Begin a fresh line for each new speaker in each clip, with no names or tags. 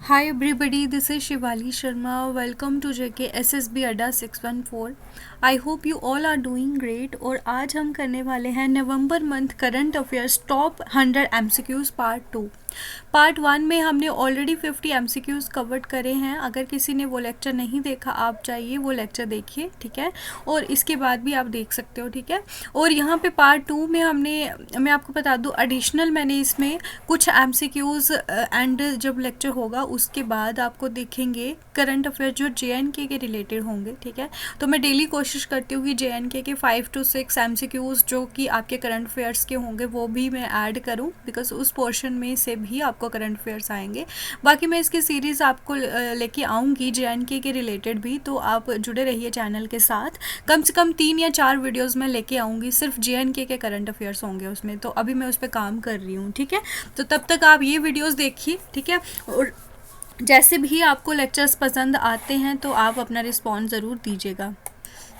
Hi everybody, this is Shivali Sharma. Welcome to JK SSB Adda 614. I hope you all are doing great. और आज हम करने वाले हैं नवंबर month current affairs top 100 MCQs part 2। Part 1 में हमने ऑलरेडी 50 MCQs कवर्ड करे हैं। अगर किसी ने वो लेक्चर नहीं देखा, आप जाइए वो लेक्चर देखिए, ठीक है। और इसके बाद भी आप देख सकते हो, ठीक है। और यहाँ पे पार्ट 2 में मैं आपको बता दूँ, एडिशनल मैंने इसमें कुछ MCQs एंड जब लेक्चर होगा उसके बाद आपको देखेंगे करंट अफेयर जो JNK के रिलेटेड होंगे, ठीक है। तो मैं डेली कोशिश करती हूँ कि JNK के 5 to 6 MCQs जो कि आपके करंट अफेयर्स के होंगे वो भी मैं ऐड करूँ, बिकॉज उस पोर्शन में से भी आपको करंट अफेयर्स आएंगे। बाकी मैं इसकी सीरीज़ आपको लेके आऊँगी JNK के रिलेटेड भी, तो आप जुड़े रहिए चैनल के साथ। कम से कम 3 या 4 वीडियोज़ मैं लेके आऊँगी, सिर्फ JNK के करंट अफेयर्स होंगे उसमें। तो अभी मैं उस पर काम कर रही हूँ, ठीक है। तो तब तक आप ये वीडियोज़ देखिए, ठीक है। और जैसे भी आपको लेक्चर्स पसंद आते हैं तो आप अपना रिस्पॉन्स ज़रूर दीजिएगा,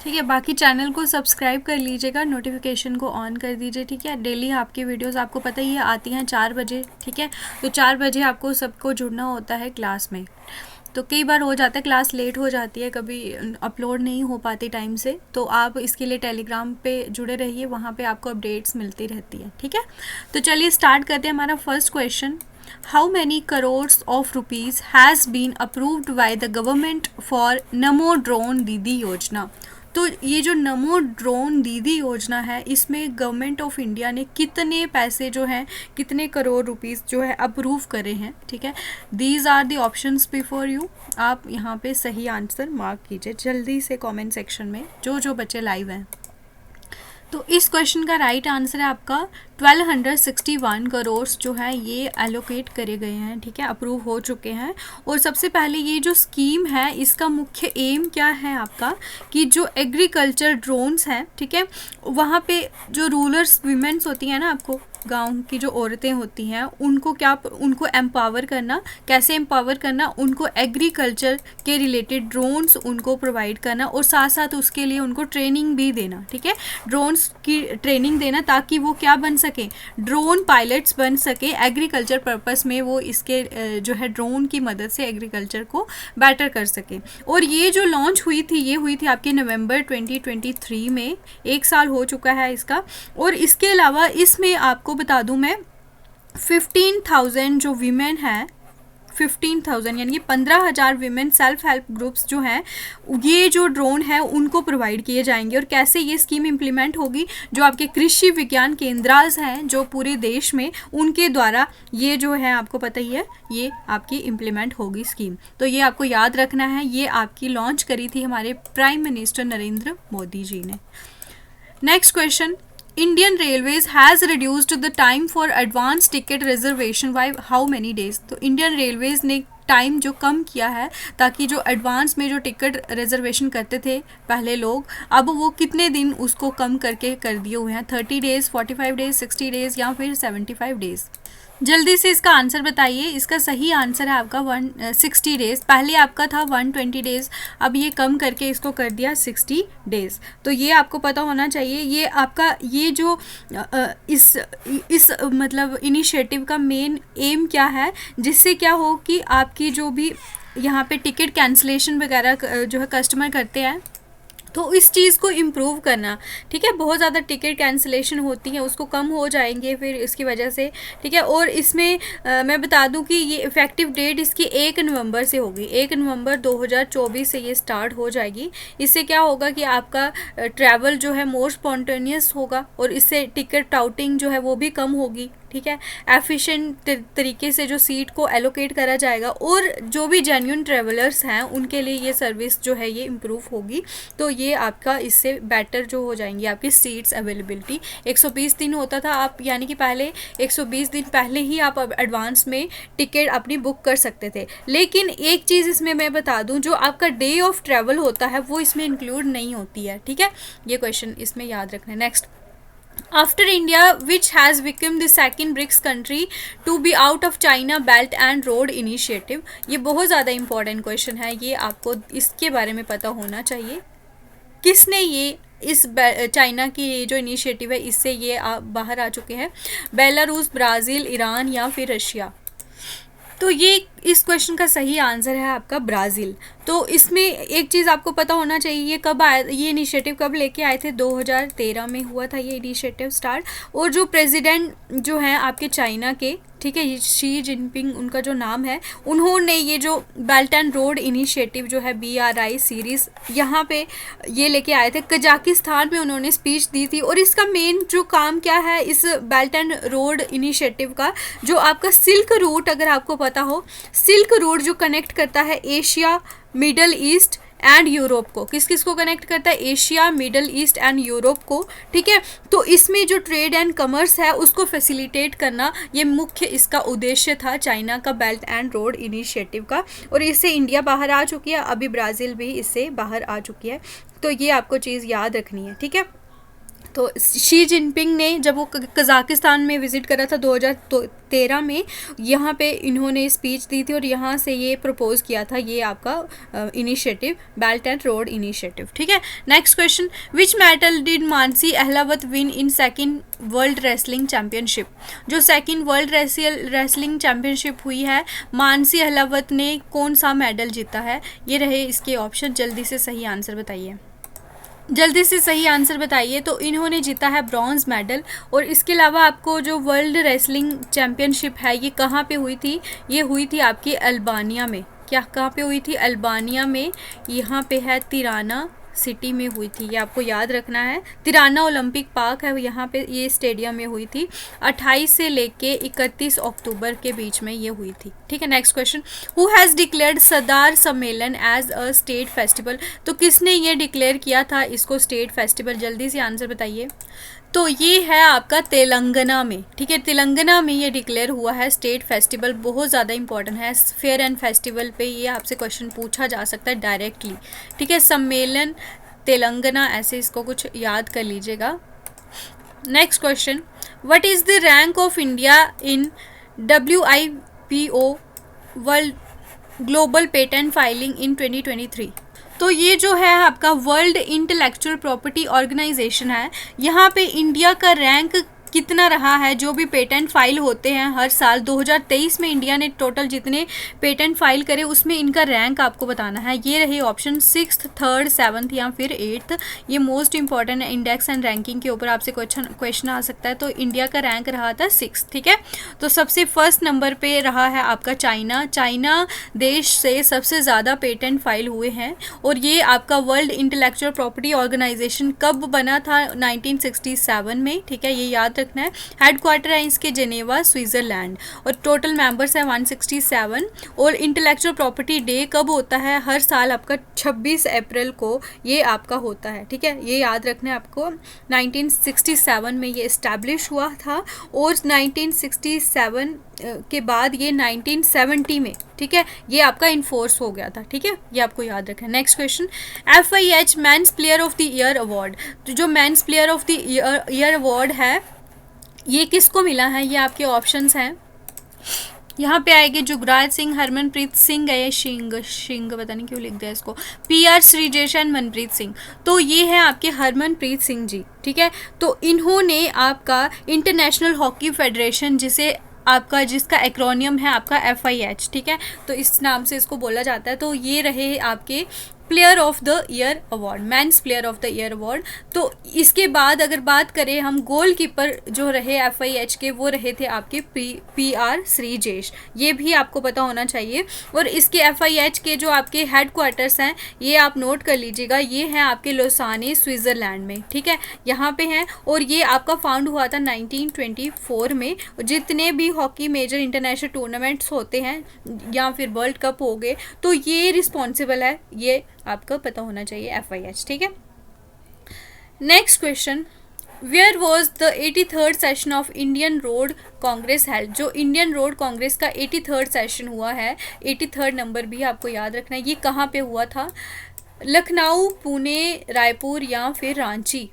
ठीक है। बाकी चैनल को सब्सक्राइब कर लीजिएगा, नोटिफिकेशन को ऑन कर दीजिए, ठीक है। डेली आपकी वीडियोस आपको पता ही है आती हैं 4 बजे, ठीक है। तो 4 बजे आपको सबको जुड़ना होता है क्लास में। तो कई बार हो जाता है क्लास लेट हो जाती है, कभी अपलोड नहीं हो पाती टाइम से, तो आप इसके लिए टेलीग्राम पे जुड़े रहिए, वहाँ पे आपको अपडेट्स मिलती रहती है, ठीक है। तो चलिए स्टार्ट करते हैं। हमारा first question, how many crores of rupees has been approved by the government for Namo drone Didi योजना। तो ये जो नमो ड्रोन दीदी योजना है, इसमें गवर्नमेंट ऑफ इंडिया ने कितने पैसे जो हैं, कितने करोड़ रुपीस जो है अप्रूव करे हैं, ठीक है। These are the options before you. आप यहाँ पे सही आंसर मार्क कीजिए जल्दी से कमेंट सेक्शन में, जो बच्चे लाइव हैं। तो इस क्वेश्चन का राइट आंसर है आपका 1261 करोड़ जो है ये एलोकेट करे गए हैं, ठीक है, अप्रूव हो चुके हैं। और सबसे पहले ये जो स्कीम है इसका मुख्य एम क्या है आपका, कि जो एग्रीकल्चर ड्रोन्स हैं, ठीक है, वहाँ पे जो रूलर्स वीमेंस होती हैं ना, आपको गांव की जो औरतें होती हैं उनको एम्पावर करना, कैसे एम्पावर करना, उनको एग्रीकल्चर के रिलेटेड ड्रोन्स उनको प्रोवाइड करना, और साथ साथ उसके लिए उनको ट्रेनिंग भी देना, ठीक है। ड्रोन्स की ट्रेनिंग देना ताकि वो क्या बन सके, ड्रोन पायलट्स बन सके एग्रीकल्चर पर्पस में। वो इसके जो है ड्रोन की मदद से एग्रीकल्चर को बेटर कर सके। और ये जो लॉन्च हुई थी, ये हुई थी आपके नवंबर 2023 में, 1 साल हो चुका है इसका। और इसके अलावा इसमें आपको बता दूं मैं 15,000 जो वीमेन हैं, 15,000 यानी कि 15,000 वीमेन सेल्फ हेल्प ग्रुप्स जो हैं, ये जो ड्रोन है उनको प्रोवाइड किए जाएंगे। और कैसे ये स्कीम इम्प्लीमेंट होगी, जो आपके कृषि विज्ञान केंद्रास हैं जो पूरे देश में, उनके द्वारा ये जो है आपको पता ही है, ये आपकी इम्प्लीमेंट होगी स्कीम। तो ये आपको याद रखना है, ये आपकी लॉन्च करी थी हमारे प्राइम मिनिस्टर नरेंद्र मोदी जी ने। Next question, Indian Railways has reduced the time for advance ticket reservation by how many days। तो Indian Railways ने टाइम जो कम किया है, ताकि जो एडवांस में जो टिकट रिजर्वेशन करते थे पहले लोग, अब वो कितने दिन उसको कम करके कर दिए हुए हैं, 30 डेज़, 45 डेज़, 60 डेज़ या फिर 75 डेज़। जल्दी से इसका आंसर बताइए। इसका सही आंसर है आपका 160 डेज़। पहले आपका था 120 डेज़, अब ये कम करके इसको कर दिया 60 डेज़। तो ये आपको पता होना चाहिए। ये आपका ये जो इस मतलब इनिशिएटिव का मेन एम क्या है, जिससे क्या हो कि आपकी जो भी यहाँ पे टिकट कैंसिलेशन वगैरह जो है कस्टमर करते हैं, तो इस चीज़ को इम्प्रूव करना, ठीक है। बहुत ज़्यादा टिकट कैंसिलेशन होती है, उसको कम हो जाएंगे फिर इसकी वजह से, ठीक है। और इसमें मैं बता दूं कि ये इफ़ेक्टिव डेट इसकी 1 नवंबर से होगी, 1 नवंबर 2024 से ये स्टार्ट हो जाएगी। इससे क्या होगा कि आपका ट्रैवल जो है मोर स्पॉन्टेनियस होगा, और इससे टिकट टाउटिंग जो है वो भी कम होगी, ठीक है। एफिशिएंट तरीके से जो सीट को एलोकेट करा जाएगा, और जो भी जेन्युइन ट्रेवलर्स हैं उनके लिए ये सर्विस जो है ये इम्प्रूव होगी। तो ये आपका इससे बेटर जो हो जाएंगी आपकी सीट्स अवेलेबिलिटी। 120 दिन होता था, आप यानी कि पहले 120 दिन पहले ही आप एडवांस में टिकट अपनी बुक कर सकते थे। लेकिन एक चीज़ इसमें मैं बता दूं, जो आपका डे ऑफ ट्रैवल होता है वो इसमें इंक्लूड नहीं होती है, ठीक है। ये क्वेश्चन इसमें याद रखना है। Next, After India, which has become the second BRICS country to be out of China Belt and Road Initiative। ये बहुत ज़्यादा इंपॉर्टेंट क्वेश्चन है, ये आपको इसके बारे में पता होना चाहिए। किसने ये इस चाइना की ये जो इनिशिएटिव है इससे ये बाहर आ चुके हैं, बेलारूस, ब्राज़ील, ईरान या फिर रशिया। तो ये इस क्वेश्चन का सही आंसर है आपका ब्राज़ील। तो इसमें एक चीज़ आपको पता होना चाहिए, ये कब आया, ये इनिशिएटिव कब लेके आए थे, 2013 में हुआ था ये इनिशिएटिव स्टार्ट। और जो प्रेसिडेंट जो हैं आपके चाइना के, ठीक है, शी जिनपिंग उनका जो नाम है, उन्होंने ये जो बेल्ट एंड रोड इनिशिएटिव जो है BRI सीरीज़ यहाँ पे ये लेके आए थे। कजाकिस्तान में उन्होंने स्पीच दी थी। और इसका मेन जो काम क्या है इस बेल्ट एंड रोड इनिशिएटिव का, जो आपका सिल्क रूट, अगर आपको पता हो, सिल्क रूट जो कनेक्ट करता है Asia, middle east and Europe को, किस किस को कनेक्ट करता है, Asia, middle east and Europe को, ठीक है। तो इसमें जो ट्रेड एंड कमर्स है उसको फैसिलिटेट करना, ये मुख्य इसका उद्देश्य था चाइना का बेल्ट एंड रोड इनिशिएटिव का। और इससे इंडिया बाहर आ चुकी है, अभी ब्राज़ील भी इससे बाहर आ चुकी है। तो ये आपको चीज़ याद रखनी है, ठीक है। तो शी जिनपिंग ने जब वो कज़ाकिस्तान में विज़िट करा था 2013 में, यहाँ पे इन्होंने स्पीच दी थी और यहाँ से ये प्रपोज किया था ये आपका initiative, belt and road initiative, ठीक है। Next question, which medal did Mansi Ahlawat win in second world wrestling championship. जो सेकंड वर्ल्ड रेसलिंग चैम्पियनशिप हुई है, मानसी अहलावत ने कौन सा मेडल जीता है। ये रहे इसके ऑप्शन, जल्दी से सही आंसर बताइए, जल्दी से सही आंसर बताइए। तो इन्होंने जीता है ब्रॉन्ज मेडल। और इसके अलावा आपको जो वर्ल्ड रेसलिंग चैम्पियनशिप है ये कहाँ पे हुई थी, ये हुई थी आपकी अल्बानिया में। क्या कहाँ पे हुई थी, अल्बानिया में, यहाँ पे है तिराना सिटी में हुई थी, ये आपको याद रखना है। तिराना ओलंपिक पार्क है यहाँ पे, ये स्टेडियम में हुई थी। 28 से लेके 31 अक्टूबर के बीच में ये हुई थी, ठीक है। Next question, who has declared सरदार सम्मेलन एज अ स्टेट फेस्टिवल। तो किसने ये डिक्लेयर किया था इसको स्टेट फेस्टिवल, जल्दी से आंसर बताइए। तो ये है आपका तेलंगाना में, ठीक है, तेलंगाना में ये डिक्लेयर हुआ है स्टेट फेस्टिवल। बहुत ज़्यादा इंपॉर्टेंट है, फेयर एंड फेस्टिवल पे ये आपसे क्वेश्चन पूछा जा सकता है डायरेक्टली, ठीक है। सम्मेलन तेलंगाना, ऐसे इसको कुछ याद कर लीजिएगा। Next question, what is the rank of India in WIPO world global patent filing इन 2023। तो ये जो है आपका वर्ल्ड इंटेलेक्चुअल प्रॉपर्टी ऑर्गेनाइजेशन है, यहाँ पे इंडिया का रैंक कितना रहा है। जो भी पेटेंट फाइल होते हैं हर साल, 2023 में इंडिया ने टोटल जितने पेटेंट फाइल करे उसमें इनका रैंक आपको बताना है। ये रहे ऑप्शन 6th, 3rd, 7th या फिर 8th। ये मोस्ट इंपॉर्टेंट है, इंडेक्स एंड रैंकिंग के ऊपर आपसे क्वेश्चन आ सकता है। तो इंडिया का रैंक रहा था 6th, ठीक है। तो सबसे फर्स्ट नंबर पे रहा है आपका चाइना। चाइना देश से सबसे ज़्यादा पेटेंट फाइल हुए हैं। और ये आपका वर्ल्ड इंटेलेक्चुअल प्रॉपर्टी ऑर्गेनाइजेशन कब बना था, 1967 में, ठीक है, ये याद रखना है। हेडक्वार्टर है इसके जेनेवा, स्विट्जरलैंड। और टोटल मेंबर्स है 167। और इंटेलेक्चुअल प्रॉपर्टी डे कब होता है, हर साल आपका 26 अप्रैल को ये आपका होता है, ठीक है, ये याद रखना है आपको। 1967 में ये इस्टेब्लिश हुआ था और 1967 के बाद ये 1970 में, ठीक है, ये आपका इन्फोर्स हो गया था, ठीक है, ये आपको याद रखना है। Next question, FIH men's player of the year award. तो जो men's player of the year award है ये किसको मिला है, ये आपके ऑप्शंस हैं। यहाँ पे आएंगे जुगराज सिंह, हरमनप्रीत सिंह, गए सिंह पता नहीं क्यों लिख दिया इसको, PR श्रीजेश एंड मनप्रीत सिंह। तो ये है आपके हरमनप्रीत सिंह जी, ठीक है। तो इन्होंने आपका इंटरनेशनल हॉकी फेडरेशन, जिसका एक्रोनियम है आपका FIH, ठीक है, तो इस नाम से इसको बोला जाता है। तो ये रहे आपके player of the year award, men's player of the year award. तो इसके बाद अगर बात करें हम, गोलकीपर जो रहे FIH के, वो रहे थे आपके PR श्रीजेश, ये भी आपको पता होना चाहिए। और इसके FIH के जो आपके हेड क्वार्टर्स हैं ये आप नोट कर लीजिएगा, ये हैं आपके लोसाने, स्विट्ज़रलैंड में, ठीक है, यहाँ पे हैं। और ये आपका फाउंड हुआ था 1924 में। जितने भी हॉकी मेजर इंटरनेशनल टूर्नामेंट्स होते हैं या फिर वर्ल्ड कप हो गए, तो ये रिस्पॉन्सिबल है, ये आपको पता होना चाहिए FIH, ठीक है। Next question, where was the 83rd session of Indian road congress held. जो इंडियन रोड कांग्रेस का 83rd सेशन हुआ है, 83rd नंबर भी आपको याद रखना है, ये कहाँ पे हुआ था, लखनऊ, पुणे, रायपुर या फिर रांची।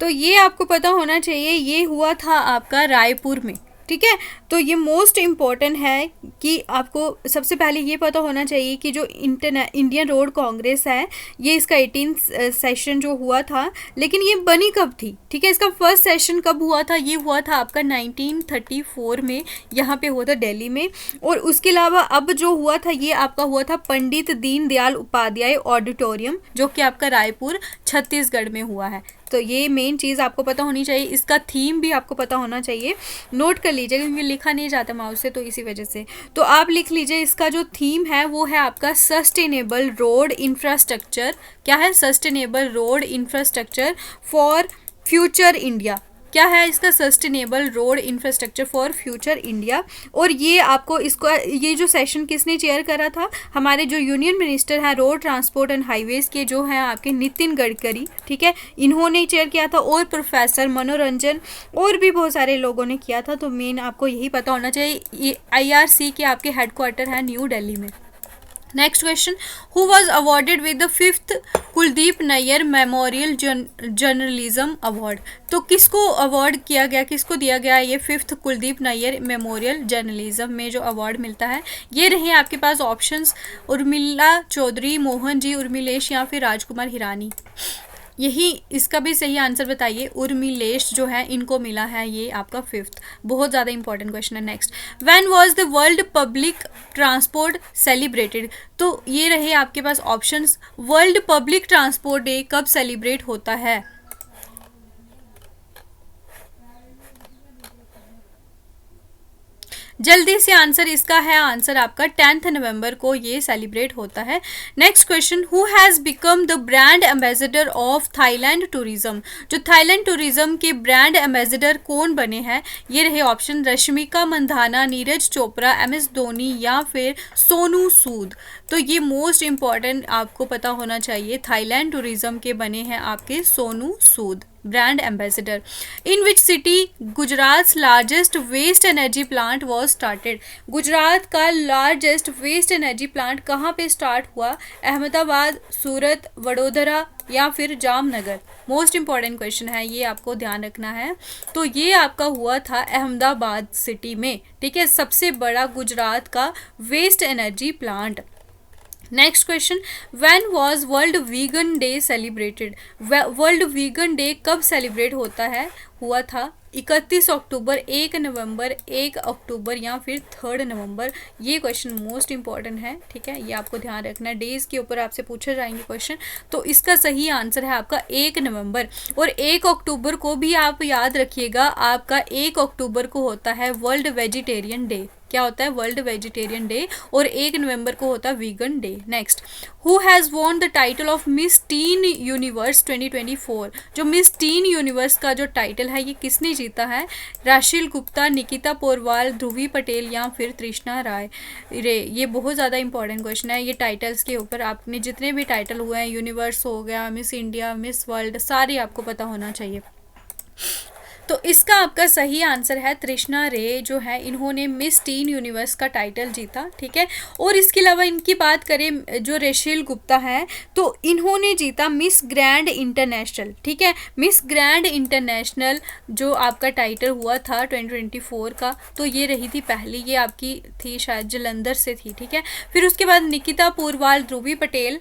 तो ये आपको पता होना चाहिए, ये हुआ था आपका रायपुर में, ठीक है। तो ये मोस्ट इम्पॉर्टेंट है कि आपको सबसे पहले ये पता होना चाहिए कि जो इंडियन रोड कांग्रेस है, ये इसका 18 सेशन जो हुआ था, लेकिन ये बनी कब थी, ठीक है। इसका फर्स्ट सेशन कब हुआ था, ये हुआ था आपका 1934 में, यहाँ पे हुआ था दिल्ली में। और उसके अलावा अब जो हुआ था ये आपका हुआ था पंडित दीनदयाल उपाध्याय ऑडिटोरियम, जो कि आपका रायपुर छत्तीसगढ़ में हुआ है। तो ये मेन चीज़ आपको पता होनी चाहिए। इसका थीम भी आपको पता होना चाहिए, नोट कर लीजिए क्योंकि लिखा नहीं जाता माउस से, तो इसी वजह से तो आप लिख लीजिए। इसका जो थीम है वो है आपका सस्टेनेबल रोड इंफ्रास्ट्रक्चर। क्या है? Sustainable road infrastructure for future India. क्या है इसका? Sustainable road infrastructure for future India. और ये आपको इसको ये जो सेशन किसने चेयर करा था? हमारे जो यूनियन मिनिस्टर हैं रोड ट्रांसपोर्ट एंड हाईवेज के, जो हैं आपके नितिन गडकरी, ठीक है, इन्होंने चेयर किया था। और प्रोफेसर मनोरंजन और भी बहुत सारे लोगों ने किया था। तो मेन आपको यही पता होना चाहिए। ये IRC के आपके हेडक्वार्टर है न्यू दिल्ली में। Next question, who was awarded with the 5th Kuldip Nayar memorial journalism award. तो किसको अवार्ड किया गया, किसको दिया गया ये 5th Kuldip Nayar memorial journalism में जो अवार्ड मिलता है? ये रहे आपके पास ऑप्शंस, उर्मिला चौधरी, मोहन जी उर्मिलेश या फिर राजकुमार हिरानी। यही इसका भी सही आंसर बताइए। उर्मिलेश जो है इनको मिला है ये आपका 5th। बहुत ज़्यादा इंपॉर्टेंट क्वेश्चन है। Next, when was the world public transport celebrated. तो ये रहे आपके पास options. World public transport day कब सेलिब्रेट होता है? जल्दी से आंसर इसका है, आंसर आपका 10 नवंबर को ये सेलिब्रेट होता है। Next question, who has become the brand ambassador of Thailand tourism. जो थाईलैंड टूरिज्म के ब्रांड एम्बेसडर कौन बने हैं? ये रहे ऑप्शन, रश्मिका मंदाना, नीरज चोपड़ा, MS धोनी या फिर सोनू सूद। तो ये मोस्ट इम्पॉर्टेंट आपको पता होना चाहिए। थाईलैंड टूरिज्म के बने हैं आपके Sonu Sood brand ambassador. In which city Gujarat largest waste energy plant was started. Gujarat का लार्जेस्ट वेस्ट एनर्जी प्लांट कहाँ पे स्टार्ट हुआ? अहमदाबाद, सूरत, वडोदरा या फिर जामनगर। मोस्ट इंपॉर्टेंट क्वेश्चन है, ये आपको ध्यान रखना है। तो ये आपका हुआ था अहमदाबाद सिटी में, ठीक है, सबसे बड़ा गुजरात का waste energy plant. Next question, when was world vegan day celebrated. World vegan day कब सेलिब्रेट होता है? हुआ था 31 अक्टूबर, 1 नवंबर, 1 अक्टूबर या फिर 3 नवंबर। ये क्वेश्चन मोस्ट इंपॉर्टेंट है, ठीक है, ये आपको ध्यान रखना है। डेज के ऊपर आपसे पूछे जाएंगे क्वेश्चन। तो इसका सही आंसर है आपका 1 नवंबर। और 1 अक्टूबर को भी आप याद रखिएगा, आपका 1 अक्टूबर को होता है वर्ल्ड वेजिटेरियन डे। क्या होता है? World vegetarian day. और 1 नवंबर को होता है vegan day. Next, who has won the title of miss tin universe 2024। जो मिस टीन यूनिवर्स का जो टाइटल है ये किसने जीता है? राशिल गुप्ता, निकिता पोरवाल, ध्रुवी पटेल या फिर तृष्णा राय रे। ये बहुत ज़्यादा इंपॉर्टेंट क्वेश्चन है। ये टाइटल्स के ऊपर आपने जितने भी टाइटल हुए हैं, यूनिवर्स हो गया, मिस इंडिया, मिस वर्ल्ड, सारे आपको पता होना चाहिए। तो इसका आपका सही आंसर है तृष्णा रे, जो है इन्होंने मिस टीन यूनिवर्स का टाइटल जीता, ठीक है। और इसके अलावा इनकी बात करें जो रेशेल गुप्ता है, तो इन्होंने जीता मिस ग्रैंड इंटरनेशनल, ठीक है। मिस ग्रैंड इंटरनेशनल जो आपका टाइटल हुआ था 2024 का, तो ये रही थी पहली, ये आपकी थी शायद जलंधर से थी, ठीक है। फिर उसके बाद निकिता पोरवाल, ध्रुवी पटेल,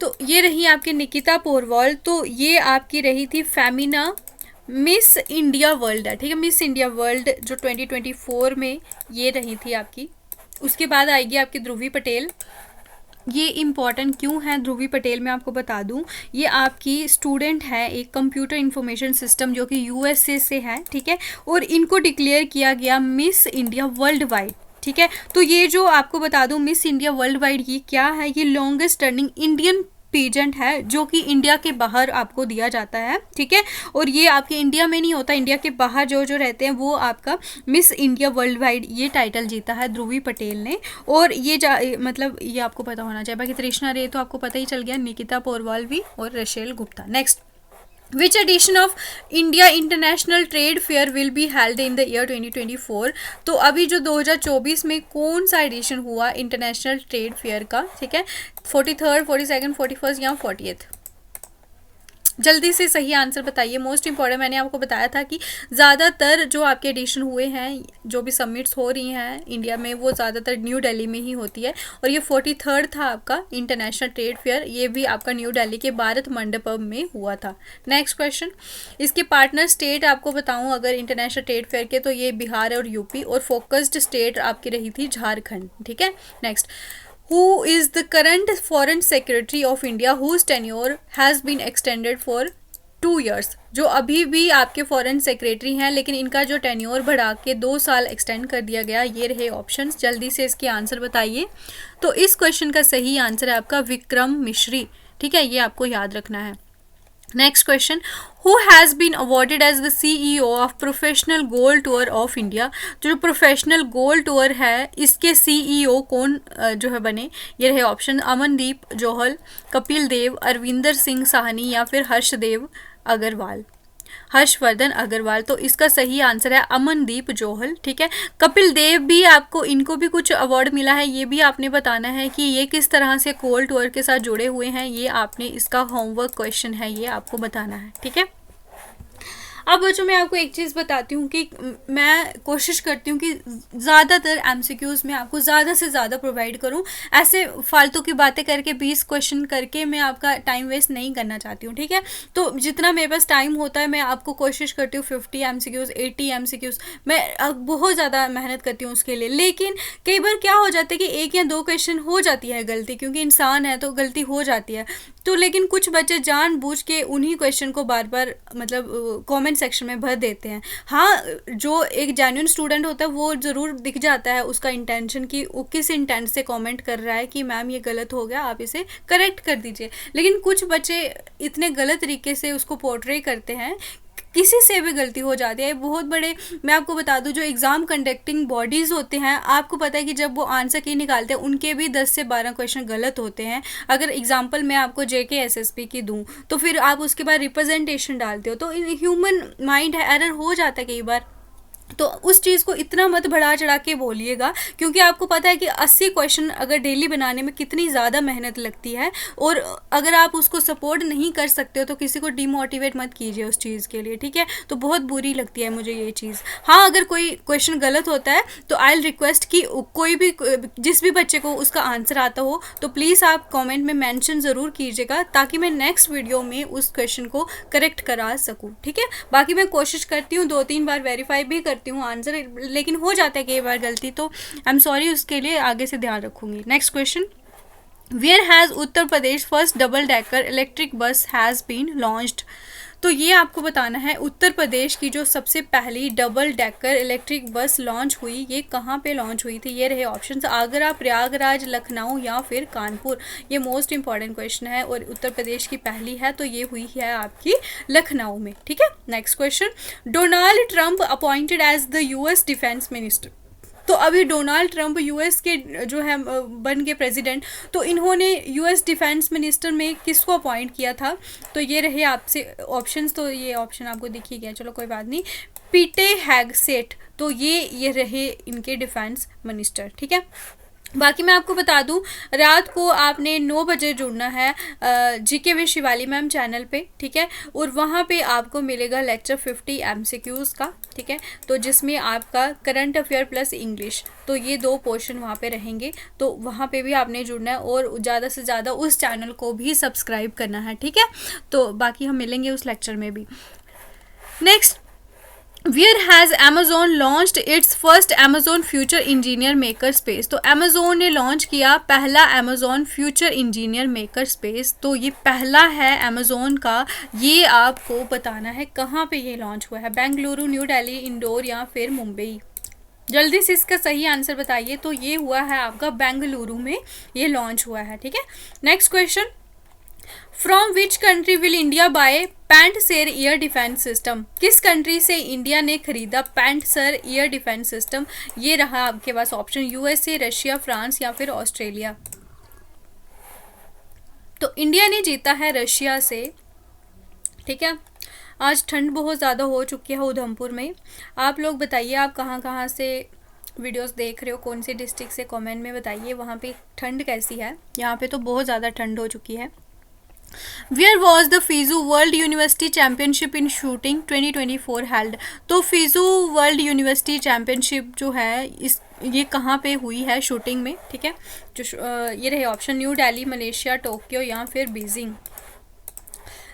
तो ये रही आपकी निकिता पोरवाल, तो ये आपकी रही थी फेमिना मिस इंडिया वर्ल्ड है, ठीक है। मिस इंडिया वर्ल्ड जो 2024 में ये रही थी आपकी। उसके बाद आएगी आपकी ध्रुवी पटेल। ये इम्पॉर्टेंट क्यों है ध्रुवी पटेल, मैं आपको बता दूं। ये आपकी स्टूडेंट है एक कंप्यूटर इंफॉर्मेशन सिस्टम जो कि USA से है, ठीक है। और इनको डिक्लेयर किया गया मिस इंडिया वर्ल्ड वाइड, ठीक है। तो ये जो आपको बता दूं मिस इंडिया वर्ल्ड वाइड ये क्या है? ये लॉन्गेस्ट रनिंग इंडियन पेजेंट है जो कि इंडिया के बाहर आपको दिया जाता है, ठीक है। और ये आपके इंडिया में नहीं होता, इंडिया के बाहर जो जो रहते हैं वो आपका मिस इंडिया वर्ल्ड वाइड ये टाइटल जीता है ध्रुवी पटेल ने। और ये मतलब ये आपको पता होना चाहिए। बाकी तृष्णा रे तो आपको पता ही चल गया, निकिता पोरवाल भी और Rachel Gupta. Next, which edition of India international trade fair will be held in the year 2024। तो अभी जो 2024 में कौन सा एडिशन हुआ इंटरनेशनल ट्रेड फेयर का, ठीक है, 43rd, 42nd, 41st या 40th? जल्दी से सही आंसर बताइए, मोस्ट इंपॉर्टेंट। मैंने आपको बताया था कि ज़्यादातर जो आपके एडिशन हुए हैं, जो भी सबमिट्स हो रही हैं इंडिया में, वो ज़्यादातर न्यू दिल्ली में ही होती है। और ये 43rd था आपका इंटरनेशनल ट्रेड फेयर, ये भी आपका न्यू दिल्ली के भारत मंडपम में हुआ था। नेक्स्ट क्वेश्चन, इसके पार्टनर स्टेट आपको बताऊं अगर इंटरनेशनल ट्रेड फेयर के, तो ये बिहार और यूपी, और फोकस्ड स्टेट आपकी रही थी झारखंड। ठीक है, next, Who is the current Foreign Secretary of India whose tenure has been extended for 2 years? जो अभी भी आपके फॉरेन सेक्रेटरी हैं, लेकिन इनका जो टेन्योर बढ़ा के 2 साल एक्सटेंड कर दिया गया। ये रहे ऑप्शंस, जल्दी से इसके आंसर बताइए। तो इस क्वेश्चन का सही आंसर है आपका विक्रम मिश्री। ठीक है, ये आपको याद रखना है। Next question, who has been awarded as the CEO of professional golf tour of India? जो प्रोफेशनल गोल्ड टूर है, इसके CEO कौन जो है बने? ये रहे ऑप्शन, अमनदीप जोहल, कपिल देव, अरविंदर सिंह साहनी, या फिर हर्षवर्धन अग्रवाल। तो इसका सही आंसर है अमनदीप जोहल। ठीक है, कपिल देव भी आपको, इनको भी कुछ अवार्ड मिला है, ये भी आपने बताना है कि ये किस तरह से गोल्ड टूर के साथ जुड़े हुए हैं। ये आपने, इसका होमवर्क क्वेश्चन है, ये आपको बताना है। ठीक है, अब बच्चों मैं आपको एक चीज़ बताती हूँ कि मैं कोशिश करती हूँ कि ज़्यादातर MCQs में आपको ज़्यादा से ज़्यादा प्रोवाइड करूँ। ऐसे फालतू की बातें करके 20 क्वेश्चन करके मैं आपका टाइम वेस्ट नहीं करना चाहती हूँ। ठीक है, तो जितना मेरे पास टाइम होता है मैं आपको कोशिश करती हूँ 50 MCQs 80 MCQs, मैं बहुत ज़्यादा मेहनत करती हूँ उसके लिए। लेकिन कई बार क्या हो जाता है कि 1 या 2 क्वेश्चन हो जाती है गलती, क्योंकि इंसान है तो गलती हो जाती है। तो लेकिन कुछ बच्चे जानबूझ के उन्हीं क्वेश्चन को बार बार मतलब कमेंट सेक्शन में भर देते हैं। हाँ, जो एक जेन्युइन स्टूडेंट होता है वो ज़रूर दिख जाता है उसका इंटेंशन, कि वो किस इंटेंट से कमेंट कर रहा है कि मैम ये गलत हो गया, आप इसे करेक्ट कर दीजिए। लेकिन कुछ बच्चे इतने गलत तरीके से उसको पोर्ट्रे करते हैं, किसी से भी गलती हो जाती है। बहुत बड़े, मैं आपको बता दूं, जो एग्ज़ाम कंडक्टिंग बॉडीज़ होते हैं, आपको पता है कि जब वो आंसर की निकालते हैं उनके भी 10 से 12 क्वेश्चन गलत होते हैं। अगर एग्जांपल मैं आपको JK SSB की दूं, तो फिर आप उसके बाद रिप्रेजेंटेशन डालते हो, तो ह्यूमन माइंड है, एरर हो जाता है कई बार। तो उस चीज़ को इतना मत बढ़ा चढ़ा के बोलिएगा, क्योंकि आपको पता है कि 80 क्वेश्चन अगर डेली बनाने में कितनी ज़्यादा मेहनत लगती है, और अगर आप उसको सपोर्ट नहीं कर सकते हो तो किसी को डिमोटिवेट मत कीजिए उस चीज़ के लिए। ठीक है, तो बहुत बुरी लगती है मुझे ये चीज़। हाँ, अगर कोई क्वेश्चन गलत होता है तो आई रिक्वेस्ट कि कोई भी, जिस भी बच्चे को उसका आंसर आता हो, तो प्लीज़ आप कॉमेंट में मैंशन ज़रूर कीजिएगा, ताकि मैं नेक्स्ट वीडियो में उस क्वेश्चन को करेक्ट करा सकूँ। ठीक है, बाकी मैं कोशिश करती हूँ 2-3 बार वेरीफाई भी करती हूँ आंसर, लेकिन हो जाता है कई बार गलती, तो आई एम सॉरी, उसके लिए आगे से ध्यान रखूंगी। Next question, where has Uttar Pradesh first double decker electric bus has been launched? तो ये आपको बताना है, उत्तर प्रदेश की जो सबसे पहली डबल डेकर इलेक्ट्रिक बस लॉन्च हुई, ये कहाँ पे लॉन्च हुई थी? ये रहे ऑप्शंस, आगरा, प्रयागराज, लखनऊ, या फिर कानपुर। ये मोस्ट इंपॉर्टेंट क्वेश्चन है, और उत्तर प्रदेश की पहली है, तो ये हुई है आपकी लखनऊ में। ठीक है, next question, Donald Trump appointed as the US defence minister. तो अभी डोनाल्ड ट्रंप US के जो है बन के प्रेसिडेंट, तो इन्होंने US डिफेंस मिनिस्टर में किसको अपॉइंट किया था? तो ये रहे आपसे ऑप्शंस, तो ये ऑप्शन आपको दिख ही गया, चलो कोई बात नहीं, पीटे हैगसेट। तो ये रहे इनके डिफेंस मिनिस्टर। ठीक है, बाकी मैं आपको बता दूं, रात को आपने 9 बजे जुड़ना है GK with Shivali ma'am channel पे। ठीक है, और वहाँ पे आपको मिलेगा लेक्चर 50 MCQs का। ठीक है, तो जिसमें आपका करंट अफेयर प्लस इंग्लिश, तो ये 2 पोर्शन वहाँ पे रहेंगे, तो वहाँ पे भी आपने जुड़ना है, और ज़्यादा से ज़्यादा उस चैनल को भी सब्सक्राइब करना है। ठीक है, तो बाकी हम मिलेंगे उस लेक्चर में भी। Next, Where has Amazon launched its first Amazon Future Engineer Maker Space? तो Amazon ने लॉन्च किया पहला Amazon Future Engineer Maker Space। तो ये पहला है Amazon का, ये आपको बताना है कहाँ पे ये लॉन्च हुआ है, बेंगलुरु, न्यू दिल्ली, इंदौर, या फिर मुंबई। जल्दी से इसका सही आंसर बताइए। तो ये हुआ है आपका बेंगलुरु में ये लॉन्च हुआ है। ठीक है, next question, from which country will India buy Pantsir air defence system? किस कंट्री से इंडिया ने खरीदा पैंटसर एयर डिफेंस सिस्टम? ये रहा आपके पास ऑप्शन, USA, रशिया, फ्रांस, या फिर ऑस्ट्रेलिया। तो इंडिया ने जीता है रशिया से। ठीक है, आज ठंड बहुत ज़्यादा हो चुकी है उधमपुर में। आप लोग बताइए आप कहाँ कहाँ से वीडियोस देख रहे हो, कौन सी डिस्ट्रिक्ट से, कमेंट में बताइए वहाँ पे ठंड कैसी है। यहाँ पे तो बहुत ज़्यादा ठंड हो चुकी है। Where was the FISU world university championship in shooting 2024 held. तो फीजू वर्ल्ड यूनिवर्सिटी चैम्पियनशिप जो है इस ये कहाँ पे हुई है शूटिंग में, ठीक है। ये रहे option, new Delhi, Malaysia, Tokyo या फिर बीजिंग।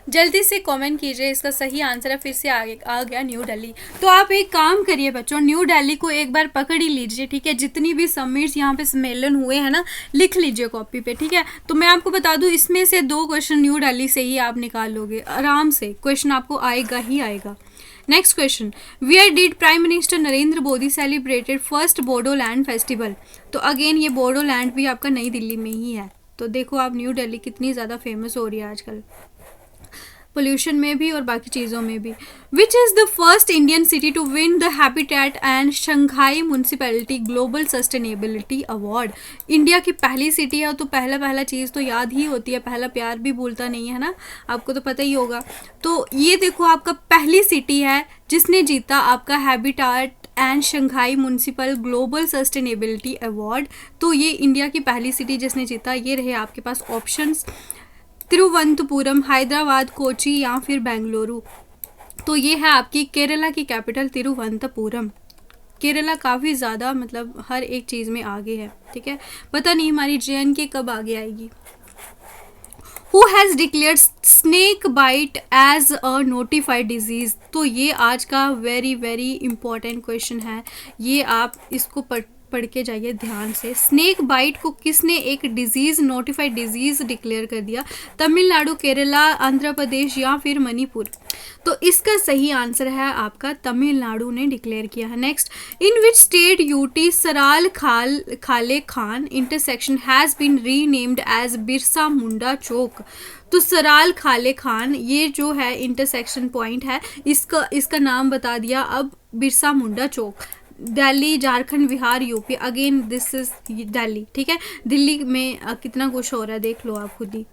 जल्दी से कमेंट कीजिए, इसका सही आंसर है फिर से आगे आ गया न्यू दिल्ली। तो आप एक काम करिए बच्चों, न्यू दिल्ली को एक बार पकड़ ही लीजिए, ठीक है। जितनी भी समिट्स यहाँ पे सम्मेलन हुए हैं ना, लिख लीजिए कॉपी पे, ठीक है। तो मैं आपको बता दूँ, इसमें से 2 क्वेश्चन न्यू दिल्ली से ही आप निकाल लोगे आराम से, क्वेश्चन आपको आएगा ही आएगा। Next question, where did prime minister Narendra Modi celebrated first Bodoland festival. तो अगेन ये बोडोलैंड भी आपका नई दिल्ली में ही है। तो देखो आप न्यू दिल्ली कितनी ज़्यादा फेमस हो रही है आजकल, पोल्यूशन में भी और बाकी चीज़ों में भी। Which is the first Indian city to win the habitat and Shanghai municipality global sustainability award. India की पहली सिटी है, तो पहला पहला चीज़ तो याद ही होती है, पहला प्यार भी भूलता नहीं है ना, आपको तो पता ही होगा। तो ये देखो आपका पहली सिटी है जिसने जीता आपका habitat and Shanghai municipal global sustainability award. तो ये इंडिया की पहली सिटी जिसने जीता, ये रहे आपके पास ऑप्शंस, तिरुवनंतपुरम, हैदराबाद, कोची या फिर बेंगलुरु। तो ये है आपकी केरला की कैपिटल तिरुवनंतपुरम। केरला काफ़ी ज़्यादा मतलब हर एक चीज़ में आगे है, ठीक है। पता नहीं हमारी JNK कब आगे आएगी। Who has declared snake bite as a notified disease. तो ये आज का वेरी वेरी इंपॉर्टेंट क्वेश्चन है, ये आप इसको पढ़ के जाइए ध्यान से। स्नेक बाइट को किसने एक डिजीज़, नोटिफाइड डिजीज़ डिक्लेयर कर दिया? तमिलनाडु, केरला, आंध्र प्रदेश या फिर मणिपुर। तो इसका सही आंसर है आपका तमिलनाडु ने डिक्लेयर किया है। Next, in which state UT Sarai Kale Khan intersection has been renamed as Birsa Munda Chowk. तो सराल खाले खान ये जो है इंटरसेक्शन पॉइंट है, इसका नाम बता दिया अब Birsa Munda Chowk. Delhi, Jharkhand, Bihar, UP, again this is Delhi, ठीक है। दिल्ली में कितना कुछ हो रहा है देख लो आप खुद ही।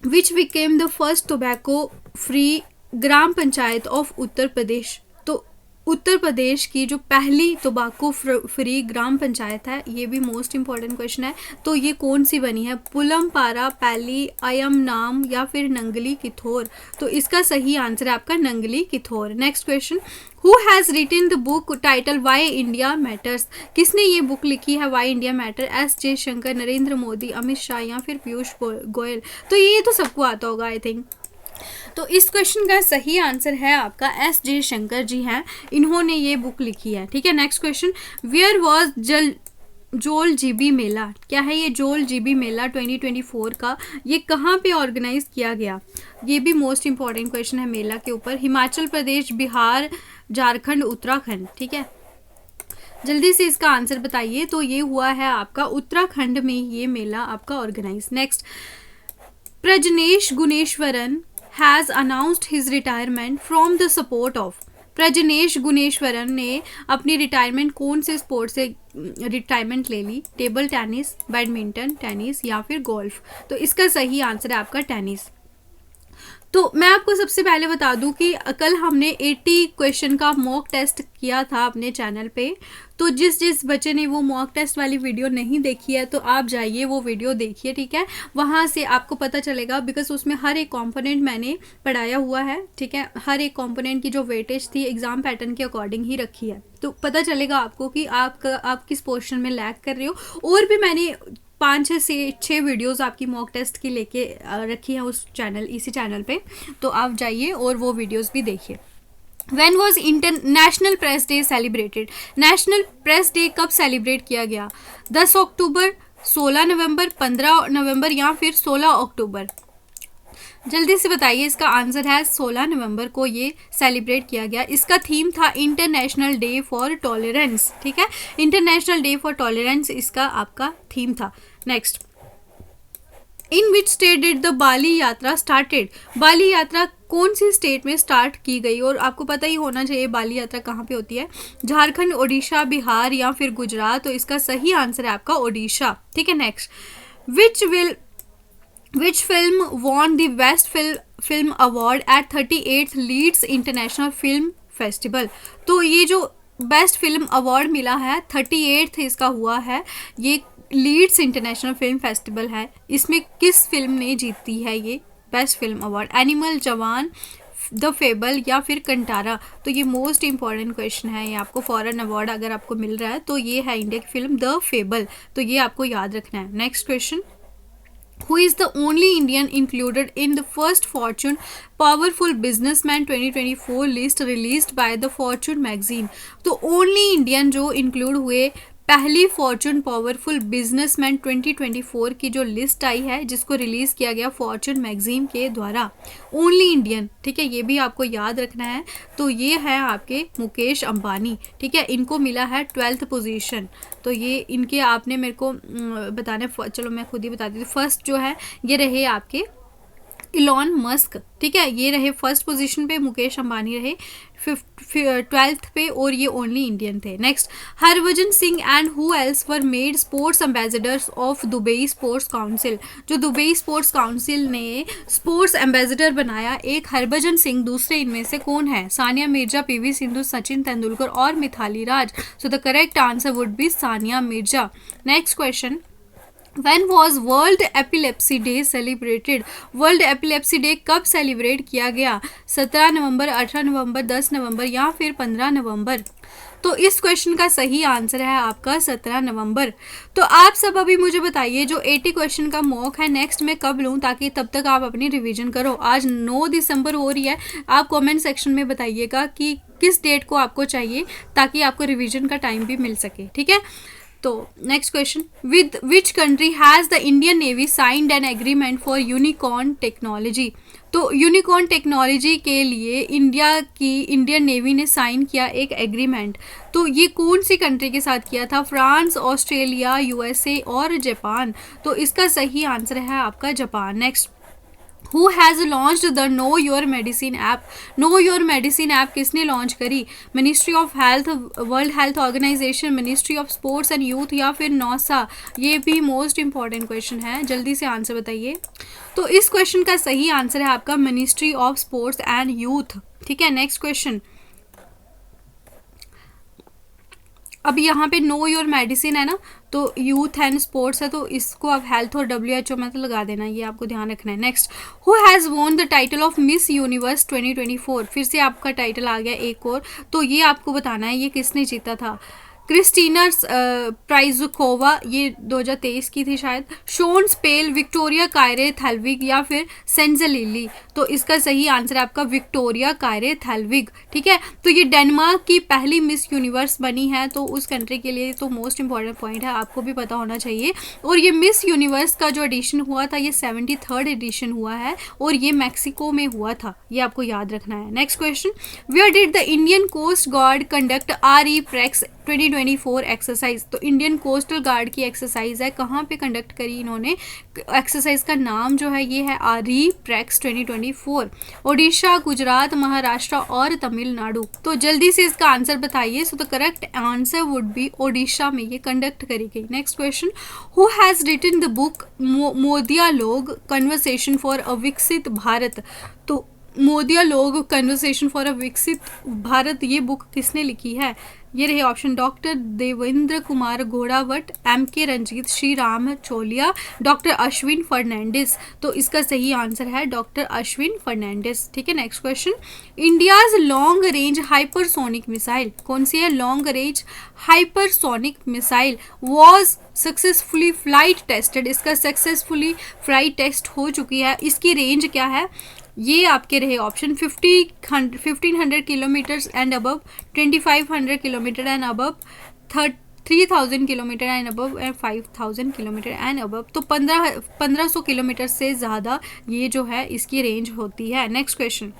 Which became the first tobacco free gram panchayat of Uttar Pradesh. तो उत्तर प्रदेश की जो पहली टोबैको फ्री ग्राम पंचायत है, ये भी मोस्ट इंपॉर्टेंट क्वेश्चन है, तो ये कौन सी बनी है? पुलमपारा, पैली, अयम नाम या फिर नंगली किथोर। तो इसका सही आंसर है आपका Nangli Kithor. Next question, who has written the book title why India matters. किसने ये बुक लिखी है why India matter? S Jaishankar, Narendra Modi, Amit Shah या फिर पीयूष गोयल। तो ये तो सबको आता होगा आई थिंक। तो इस क्वेश्चन का सही आंसर है आपका एस जयशंकर जी हैं, इन्होंने ये बुक लिखी है, ठीक है। नेक्स्ट क्वेश्चन, वेयर वॉज जोल जीबी मेला। क्या है ये जोल जीबी मेला 2024 का, ये कहाँ पे ऑर्गेनाइज किया गया? ये भी मोस्ट इंपॉर्टेंट क्वेश्चन है मेला के ऊपर। हिमाचल प्रदेश, बिहार, झारखंड, उत्तराखंड, ठीक है। जल्दी से इसका आंसर बताइए। तो ये हुआ है आपका उत्तराखंड में ये मेला आपका organise. Next, Prajnesh Gunneswaran has announced his retirement from the support of. Prajnesh Gunneswaran ने अपनी रिटायरमेंट कौन से स्पोर्ट से रिटायरमेंट ले ली? टेबल टेनिस, बैडमिंटन, टेनिस या फिर गोल्फ। तो इसका सही आंसर है आपका टेनिस। तो मैं आपको सबसे पहले बता दूं कि कल हमने 80 क्वेश्चन का मॉक टेस्ट किया था अपने चैनल पे। तो जिस बच्चे ने वो मॉक टेस्ट वाली वीडियो नहीं देखी है तो आप जाइए वो वीडियो देखिए, ठीक है। वहाँ से आपको पता चलेगा, बिकॉज उसमें हर एक कंपोनेंट मैंने पढ़ाया हुआ है, ठीक है। हर एक कंपोनेंट की जो वेटेज थी एग्जाम पैटर्न के अकॉर्डिंग ही रखी है, तो पता चलेगा आपको कि आप किस पोर्शन में लैग कर रहे हो। और भी मैंने 5 से 6 वीडियोस आपकी मॉक टेस्ट की लेके रखी है उस चैनल, इसी चैनल पे, तो आप जाइए और वो वीडियोस भी देखिए। When was international press day celebrated. National press day कब सेलिब्रेट किया गया? 10 अक्टूबर, 16 नवंबर, 15 नवंबर या फिर 16 अक्टूबर। जल्दी से बताइए, इसका आंसर है 16 नवंबर को ये सेलिब्रेट किया गया। इसका थीम था इंटरनेशनल डे फॉर टॉलरेंस, ठीक है। इंटरनेशनल डे फॉर टॉलरेंस इसका आपका थीम था। Next, in which state did the Bali Yatra started. बाली यात्रा कौन सी स्टेट में स्टार्ट की गई? और आपको पता ही होना चाहिए बाली यात्रा कहाँ पे होती है। झारखंड, ओडिशा, बिहार या फिर गुजरात। तो इसका सही आंसर है आपका ओडिशा, ठीक है। Next, which film won the best film award at 38th Leeds international film festival. तो ये जो बेस्ट फिल्म अवार्ड मिला है 38th इसका हुआ है, ये लीड्स इंटरनेशनल फिल्म फेस्टिवल है, इसमें किस फिल्म ने जीती है ये बेस्ट फिल्म अवार्ड? एनिमल, जवान, द फेबल या फिर कंटारा? तो ये मोस्ट इंपॉर्टेंट क्वेश्चन है, ये आपको फॉरेन अवार्ड अगर आपको मिल रहा है तो ये है इंडिया की फिल्म द फेबल, तो ये आपको याद रखना है. Next question, who is the only Indian included in the first Fortune Powerful Businessman 2024 list released by the Fortune magazine? तो only Indian जो include हुए पहली फॉर्चून पावरफुल बिजनेसमैन 2024 की जो लिस्ट आई है, जिसको रिलीज किया गया फॉर्चून मैगजीन के द्वारा, ओनली इंडियन, ठीक है, ये भी आपको याद रखना है. तो ये है आपके मुकेश अंबानी, ठीक है, इनको मिला है 12th पोजीशन. तो ये इनके आपने मेरे को बताना, चलो मैं खुद ही बताती हूँ. फर्स्ट जो है ये रहे आपके इलॉन मस्क, ठीक है, ये रहे फर्स्ट पोजीशन पे, मुकेश अंबानी रहे 12th पे, और ये ओनली इंडियन थे. Next, Harbhajan Singh and who else were made sports ambassadors of Dubai sports council? जो दुबई स्पोर्ट्स काउंसिल ने स्पोर्ट्स एम्बेसडर बनाया एक हरभजन सिंह, दूसरे इनमें से कौन है? सानिया मिर्जा, पीवी सिंधु, सचिन तेंदुलकर और Mithali Raj. So the correct answer would be Sania Mirza. Next question, When was World Epilepsy Day celebrated? World Epilepsy Day कब सेलिब्रेट किया गया? 17 नवंबर, 18 नवंबर, 10 नवंबर या फिर 15 नवंबर? तो इस क्वेश्चन का सही आंसर है आपका 17 नवंबर. तो आप सब अभी मुझे बताइए, जो 80 क्वेश्चन का मॉक है नेक्स्ट मैं कब लूँ, ताकि तब तक आप अपनी रिवीजन करो. आज 9 दिसंबर हो रही है, आप कमेंट सेक्शन में बताइएगा कि किस डेट को आपको चाहिए, ताकि आपको रिवीजन का टाइम भी मिल सके, ठीक है. तो next question, with which country has the Indian navy signed an agreement for unicorn technology? तो यूनिकॉर्न टेक्नोलॉजी के लिए इंडियन नेवी ने साइन किया एक एग्रीमेंट. तो ये कौन सी कंट्री के साथ किया था? फ्रांस, ऑस्ट्रेलिया, यूएसए और जापान. तो इसका सही आंसर है आपका Japan. Next, Who has launched the Know Your Medicine app? Know Your Medicine app किसने लॉन्च करी? Ministry of health, world health organization, ministry of sports and youth या फिर नौसा? ये भी मोस्ट इंपॉर्टेंट क्वेश्चन है, जल्दी से आंसर बताइए. तो इस क्वेश्चन का सही आंसर है आपका ministry of sports and youth, ठीक है. नेक्स्ट क्वेश्चन, अब यहाँ पे नो योर मेडिसिन है ना, तो यूथ एंड स्पोर्ट्स है, तो इसको आप हेल्थ और WHO में तो लगा देना, ये आपको ध्यान रखना है. Next, who has won the title of miss universe 2024? फिर से आपका टाइटल आ गया एक और, तो ये आपको बताना है ये किसने जीता था. क्रिस्टीना प्राइजुकोवा, ये 2023 की थी शायद. शोन स्पेल, विक्टोरिया कायरे थेल्विग या फिर सेंजलिली? तो इसका सही आंसर है आपका विक्टोरिया कायरे थेल्विग, ठीक है. तो ये डेनमार्क की पहली मिस यूनिवर्स बनी है, तो उस कंट्री के लिए तो मोस्ट इंपॉर्टेंट पॉइंट है, आपको भी पता होना चाहिए. और ये मिस यूनिवर्स का जो एडिशन हुआ था, ये 73rd एडिशन हुआ है, और ये मैक्सिको में हुआ था, ये आपको याद रखना है. Next question, where did the Indian coast guard conduct RE-PREX 2024 exercise? तो इंडियन कोस्टल गार्ड की एक्सरसाइज है, कहाँ पे कंडक्ट करी इन्होंने? एक्सरसाइज का नाम जो है ये है RE-PREX 2024. ओडिशा, गुजरात, महाराष्ट्र और तमिलनाडु? तो जल्दी से इसका आंसर बताइए. So the correct answer would be Odisha में ये कंडक्ट करी गई. Next question, who has written the book मोदिया लोग कन्वर्सेशन फॉर अ विकसित भारत? तो मोदिया लोग कन्वर्सेशन फॉर अ विकसित भारत, ये बुक किसने लिखी है? ये रहे option, doctor Devendra Kumar Ghodawat, MK Ranjit, Shri Ram Choliya, doctor Ashwin Fernandes. तो इसका सही आंसर है डॉक्टर अश्विन फर्नांडिस, ठीक है. Next question, India's long range hypersonic missile कौन सी है? Long range hypersonic missile was successfully flight tested. इसका सक्सेसफुली फ्लाइट टेस्ट हो चुकी है. इसकी रेंज क्या है? ये आपके रहे option, 1500 kilometres and above, 2500 kilometre and above, 3000 kilometre and above and 5000 kilometre and above. तो 1500 किलोमीटर से ज़्यादा ये जो है इसकी रेंज होती है. Next question,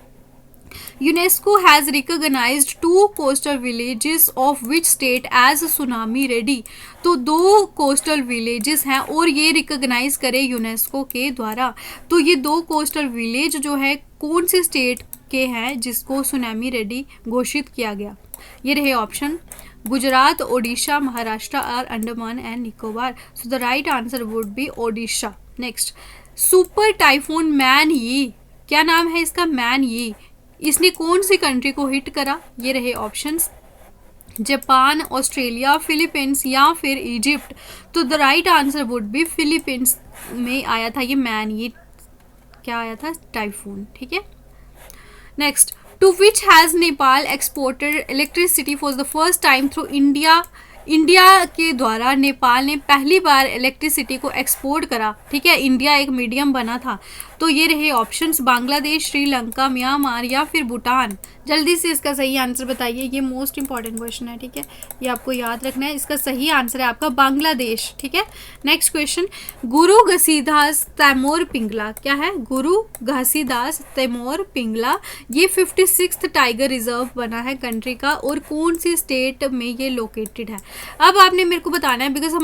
UNESCO has recognized 2 coastal villages of which state as tsunami ready? तो 2 कोस्टल विलेजेस हैं और ये रिकॉग्नाइज करे यूनेस्को के द्वारा. तो ये 2 कोस्टल विलेज जो है कौन से स्टेट के हैं जिसको सुनामी रेडी घोषित किया गया? ये रहे ऑप्शन, गुजरात, ओडिशा, महाराष्ट्र और Andaman and Nicobar. So the right answer would be Odisha. Next, super typhoon man यी, क्या नाम है इसका? मैन यी, इसने कौन सी कंट्री को हिट करा? ये रहे ऑप्शंस, जापान, ऑस्ट्रेलिया, फिलीपींस या फिर इजिप्ट? तो the right answer would B Philippines में आया था ये मैन, ये क्या आया था, टाइफून, ठीक है। Next, to which has Nepal exported electricity for the first time through India? India के द्वारा नेपाल ने पहली बार इलेक्ट्रिसिटी को एक्सपोर्ट करा, ठीक है, इंडिया एक मीडियम बना था। तो ये रहे ऑप्शंस, बांग्लादेश, श्रीलंका, म्यांमार या फिर भूटान। जल्दी से इसका सही आंसर बताइए, ये मोस्ट इंपॉर्टेंट क्वेश्चन है, ठीक है, ये आपको याद रखना है। इसका सही आंसर है आपका बांग्लादेश, ठीक है। नेक्स्ट क्वेश्चन, गुरु घसीदास तैमूर पिंगला, क्या है, गुरु घसीदास तैमूर पिंगला, ये 56th टाइगर रिजर्व बना है कंट्री का, और कौन सी स्टेट में ये लोकेटेड है? अब आपने मेरे को बताना है, बिकॉज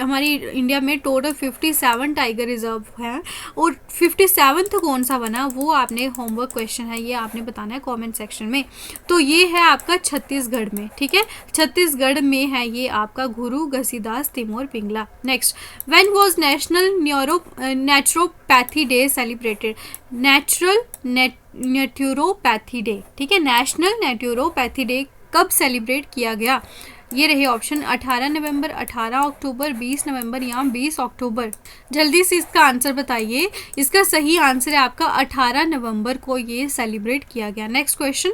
हमारी इंडिया में टोटल 57 टाइगर रिजर्व हैं, और 57th कौन सा बना वो आपने होमवर्क क्वेश्चन है, ये आपने बताना है कमेंट सेक्शन में। तो ये है आपका छत्तीसगढ़ में, ठीक है, छत्तीसगढ़ में है ये आपका Guru Ghasidas Tamor Pingla. Next, when was national naturopathy day celebrated? Naturopathy day, ठीक है, नेशनल नेचुरोपैथी डे कब सेलिब्रेट किया गया? ये रहे ऑप्शन, 18 नवंबर, 18 अक्टूबर, 20 नवंबर या 20 अक्टूबर। जल्दी से इसका आंसर बताइए। इसका सही आंसर है आपका 18 नवंबर को ये सेलिब्रेट किया गया। Next question,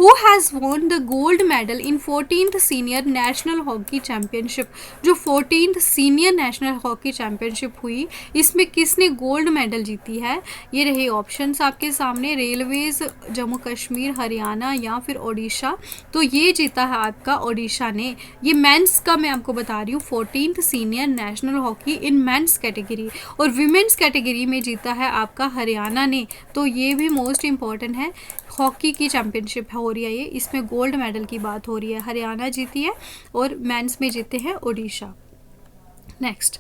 who has won the gold medal in 14th senior national hockey championship? जो 14th senior national hockey championship हुई, इसमें किसने गोल्ड मेडल जीती है? ये रहे ऑप्शंस आपके सामने, रेलवेज, जम्मू कश्मीर, हरियाणा या फिर ओडिशा। तो ये जीता है आपका ओडिशा ने। ये मेंस का मैं आपको बता रही हूँ, 14th senior national hockey in men's category, और विमेंस कैटेगरी में जीता है आपका हरियाणा ने। तो ये भी मोस्ट इंपॉर्टेंट है, हॉकी की चैम्पियनशिप हो रही है ये, इसमें गोल्ड मेडल की बात हो रही है, हरियाणा जीती है और मेंस में जीते हैं Odisha. Next,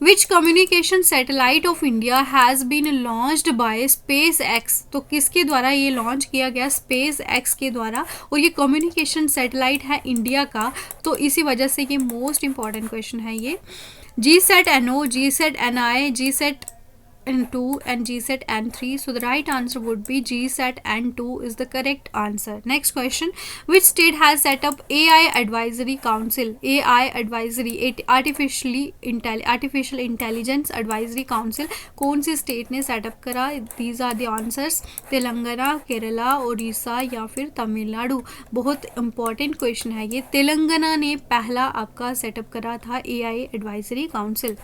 which communication satellite of India has been launched by SpaceX? तो किसके द्वारा ये लॉन्च किया गया? स्पेस एक्स के द्वारा, और ये कम्युनिकेशन सैटेलाइट है इंडिया का, तो इसी वजह से ये मोस्ट इंपॉर्टेंट क्वेश्चन है ये। GSAT-NO, GSAT-NI, GSAT-N2 and GSAT-N3. So the right answer would be GSAT-N2 is the correct answer. Next question, which state has set up AI Advisory Council? AI Advisory, Artificial Intelligence Advisory Council, कौन सी state ने setup करा? These are the answers, Telangana, Kerala, Orissa या फिर तमिलनाडु। बहुत important question है ये, तेलंगाना ने पहला आपका सेटअप करा था AI एडवाइजरी काउंसिल।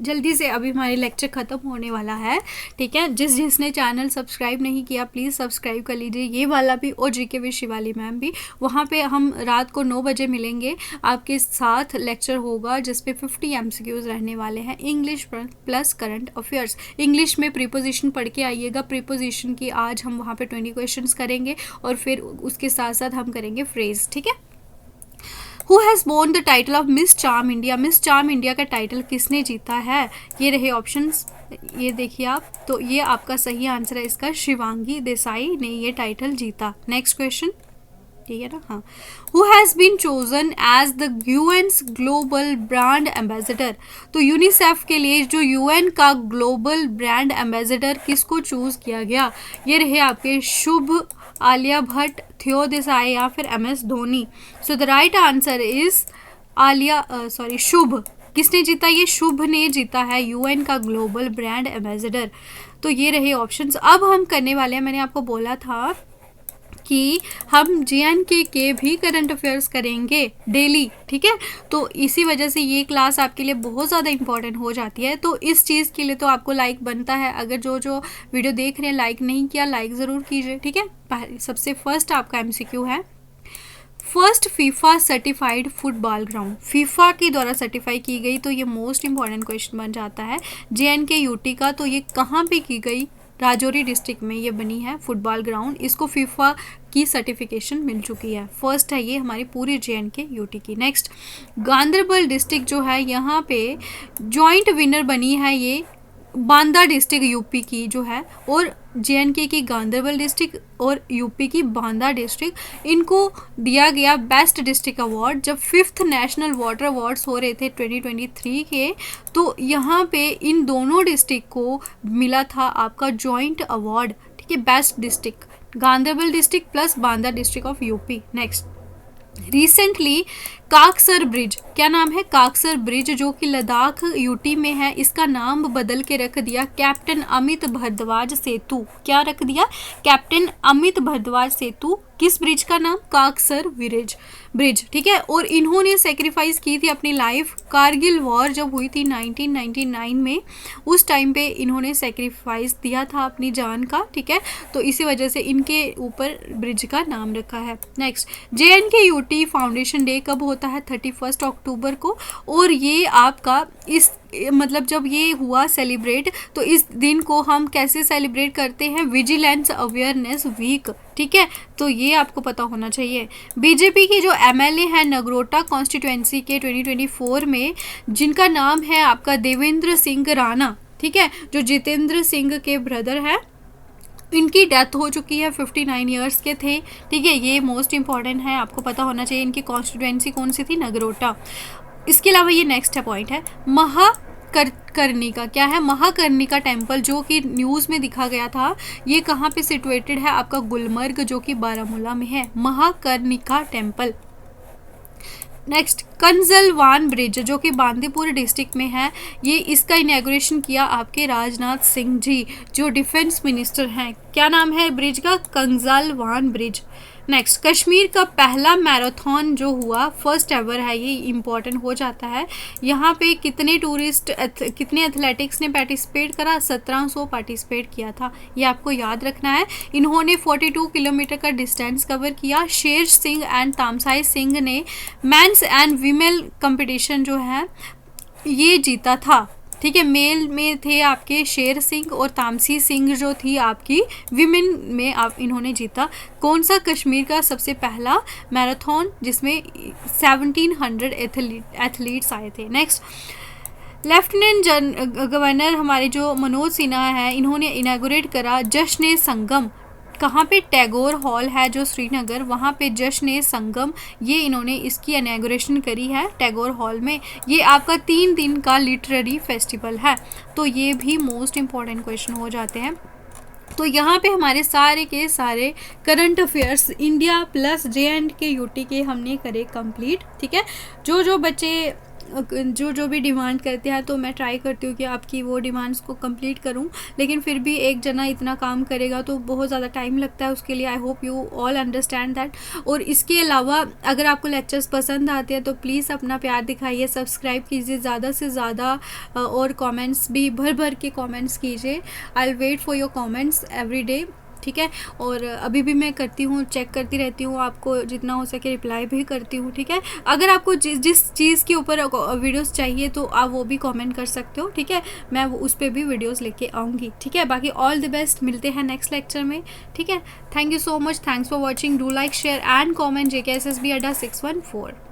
जल्दी से, अभी हमारे लेक्चर ख़त्म होने वाला है, ठीक है। जिसने चैनल सब्सक्राइब नहीं किया प्लीज़ सब्सक्राइब कर लीजिए, ये वाला भी और GK विद शिवाली मैम भी। वहाँ पे हम रात को 9 बजे मिलेंगे, आपके साथ लेक्चर होगा जिस पे 50 MCQs रहने वाले हैं, English plus current affairs. English में प्रीपोजिशन पढ़ के आइएगा, प्रीपोजिशन की आज हम वहाँ पे 20 क्वेश्चंस करेंगे, और फिर उसके साथ साथ हम करेंगे फ्रेज, ठीक है। Who has won the title of miss charm India? Miss charm India का टाइटल किसने जीता है? ये रहे ऑप्शंस, ये देखिए आप, तो ये आपका सही आंसर है इसका, शिवांगी देसाई ने ये टाइटल जीता। नेक्स्ट क्वेश्चन, ठीक है ना, हाँ, who has been chosen as the UN's global brand ambassador? तो यूनिसेफ के लिए जो UN का ग्लोबल ब्रांड एम्बेसडर किसको चूज़ किया गया? ये रहे आपके शुभ, आलिया भट्ट, थियो देसाई या फिर MS Dhoni. So the right answer is Shubh. किसने जीता? ये शुभ ने जीता है UN का ग्लोबल ब्रांड एम्बेसडर। तो ये रहे ऑप्शंस। अब हम करने वाले हैं, मैंने आपको बोला था कि हम JNK के भी करंट अफेयर्स करेंगे डेली, ठीक है। तो इसी वजह से ये क्लास आपके लिए बहुत ज़्यादा इंपॉर्टेंट हो जाती है। तो इस चीज़ के लिए तो आपको लाइक बनता है, अगर जो वीडियो देख रहे हैं लाइक नहीं किया, लाइक ज़रूर कीजिए, ठीक है। सबसे फर्स्ट आपका MCQ है, first FIFA certified football ground, FIFA के द्वारा सर्टिफाई की गई, तो ये मोस्ट इंपॉर्टेंट क्वेश्चन बन जाता है। JNK UT का, तो ये कहाँ पे की गई? राजौरी डिस्ट्रिक्ट में ये बनी है फुटबॉल ग्राउंड, इसको फीफा की सर्टिफिकेशन मिल चुकी है। फर्स्ट है ये हमारी पूरी JNK UT की। नेक्स्ट, गांदरबल डिस्ट्रिक्ट जो है, यहाँ पे जॉइंट विनर बनी है ये बांदा डिस्ट्रिक्ट UP की जो है, और JNK की गांदरबल डिस्ट्रिक्ट और UP की बांदा डिस्ट्रिक्ट, इनको दिया गया बेस्ट डिस्ट्रिक्ट अवार्ड जब 5th नेशनल वाटर अवार्ड्स हो रहे थे 2023 के। तो यहाँ पे इन दोनों डिस्ट्रिक्ट को मिला था आपका जॉइंट अवार्ड, ठीक है, best district, Ganderbal district plus Banda district of UP। Next, recently Kaksar bridge, क्या नाम है, काकसर ब्रिज, जो कि लद्दाख यूटी में है, इसका नाम बदल के रख दिया कैप्टन अमित भारद्वाज सेतु। क्या रख दिया, कैप्टन अमित भारद्वाज सेतु। किस ब्रिज का नाम, काकसर ब्रिज, ठीक है। और इन्होंने सेक्रीफाइस की थी अपनी लाइफ, कारगिल वॉर जब हुई थी 1999 में, उस टाइम पे इन्होंने सेक्रीफाइस दिया था अपनी जान का, ठीक है। तो इसी वजह से इनके ऊपर ब्रिज का नाम रखा है। नेक्स्ट, JNK-UT फाउंडेशन डे कब होता है, 31 अक्टूबर को। और ये आपका इस मतलब जब ये हुआ सेलिब्रेट, तो इस दिन को हम कैसे सेलिब्रेट करते हैं, विजिलेंस अवेयरनेस वीक, ठीक है। तो ये आपको पता होना चाहिए। बीजेपी की जो MLA है नगरोटा कॉन्स्टिट्यूएंसी के 2024 में, जिनका नाम है आपका देवेंद्र सिंह राणा, ठीक है, जो जितेंद्र सिंह के ब्रदर है, इनकी डेथ हो चुकी है, 59 ईयर्स के थे, ठीक है। ये मोस्ट इंपॉर्टेंट है, आपको पता होना चाहिए। इनकी कॉन्स्टिट्यूएंसी कौन सी थी, नगरोटा। इसके अलावा ये नेक्स्ट है पॉइंट है महाकर्णिका, क्या है, महाकर्णिका टेम्पल, जो कि न्यूज़ में दिखा गया था, ये कहाँ पे सिचुएटेड है, आपका गुलमर्ग, जो कि बारामूला में है, महाकर्णिका टेम्पल। नेक्स्ट, कंजलवान ब्रिज, जो कि बांदीपुर डिस्ट्रिक्ट में है, ये इसका इनॉग्रेशन किया आपके राजनाथ सिंह जी, जो डिफेंस मिनिस्टर हैं। क्या नाम है ब्रिज का, कंजलवान ब्रिज। नेक्स्ट, कश्मीर का पहला मैराथन जो हुआ, फर्स्ट एवर है, ये इम्पॉर्टेंट हो जाता है। यहाँ पे कितने कितने एथलेटिक्स ने पार्टिसिपेट करा, 1700 पार्टिसिपेट किया था, ये आपको याद रखना है। इन्होंने 42 किलोमीटर का डिस्टेंस कवर किया। शेर सिंह एंड तामसाई सिंह ने मेंस एंड वीमेन कंपटीशन जो है ये जीता था, ठीक है। मेल में थे आपके शेर सिंह, और तामसी सिंह जो थी आपकी विमेन में आप इन्होंने जीता। कौन सा, कश्मीर का सबसे पहला मैराथन, जिसमें 1700 एथलीट्स आए थे। नेक्स्ट, लेफ्टिनेंट गवर्नर हमारे जो मनोज सिन्हा है, इन्होंने इनागुरेट करा जश्न संगम, कहाँ पे, टैगोर हॉल है जो श्रीनगर, वहाँ पे जश्न संगम, ये इन्होंने इसकी इनॉग्रेशन करी है टैगोर हॉल में। ये आपका 3 दिन का लिटरेरी फेस्टिवल है। तो ये भी मोस्ट इम्पॉर्टेंट क्वेश्चन हो जाते हैं। तो यहाँ पे हमारे सारे के सारे current affairs India plus JNK-UT के हमने करे कंप्लीट, ठीक है। जो बच्चे जो भी डिमांड करते हैं, तो मैं ट्राई करती हूँ कि आपकी वो डिमांड्स को कंप्लीट करूँ, लेकिन फिर भी एक जना इतना काम करेगा तो बहुत ज़्यादा टाइम लगता है उसके लिए। आई hope you all understand that. और इसके अलावा अगर आपको लेक्चर्स पसंद आते हैं तो प्लीज़ अपना प्यार दिखाइए, सब्सक्राइब कीजिए ज़्यादा से ज़्यादा, और कमेंट्स भी भर के कमेंट्स कीजिए। I will wait for your comments every day, ठीक है। और अभी भी मैं करती हूँ, चेक करती रहती हूँ, आपको जितना हो सके रिप्लाई भी करती हूँ, ठीक है। अगर आपको जिस चीज़ के ऊपर वीडियोस चाहिए तो आप वो भी कमेंट कर सकते हो, ठीक है। मैं उस पर भी वीडियोस लेके आऊँगी, ठीक है। बाकी ऑल द बेस्ट, मिलते हैं नेक्स्ट लेक्चर में, ठीक है। Thank you so much, thanks for watching, do like, share and comment. JK SSB Adda 614।